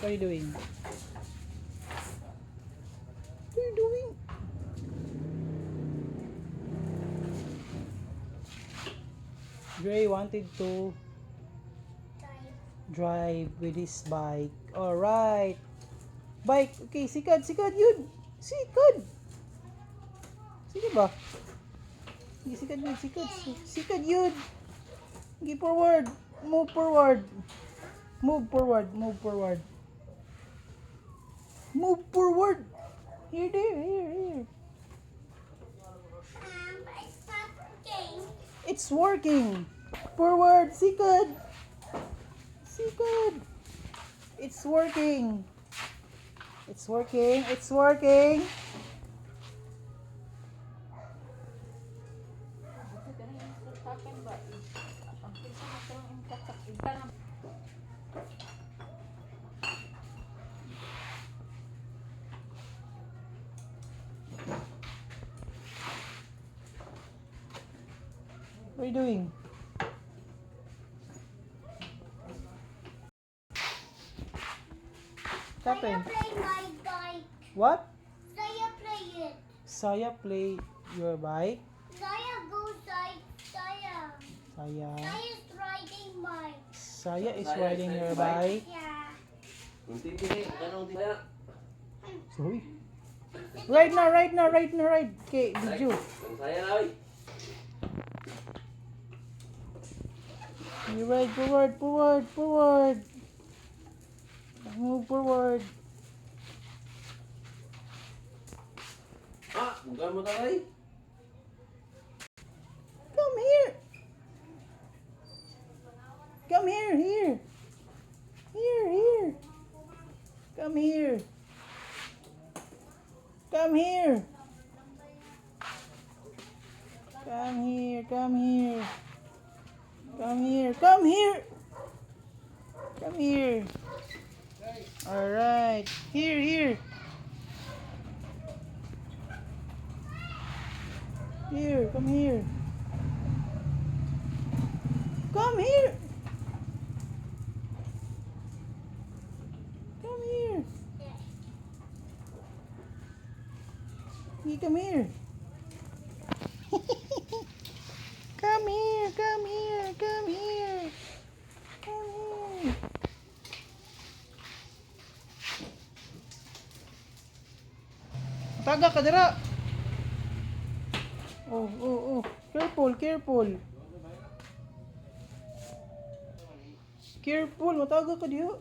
What are you doing? What are you doing? Dre wanted to drive with his bike. Alright. Bike. Okay, sikad, sikad yun. Sikad. Sikad ba? Sige, sikad yun, sikad. Sikad yun. Sige, forward. Move forward. Move forward, move forward. Move forward. Here, there, here. It's not working. It's working. Forward, sikad. Sikad. It's working. It's working. It's working. What are you doing? Saya Captain. play my bike. What? Saya play it. Saya play your bike. Saya go side. Saya. Saya. Saya is riding mine. Saya is riding your bike. Yeah. Sorry. Ride na, ride na, ride na, ride. Okay, video. You ride forward, forward, forward. Move forward. Come here. Come here, here. Here, here. Come here. Come here. Come here, come here. Come here, come here. Come here. All right. Here, here. Here, come here. Come here. Come here. You come here. Come here, come here, come here. Come here. Taga ka dira. Oh, oh, oh. Careful, careful. Careful, mataga ka diyo.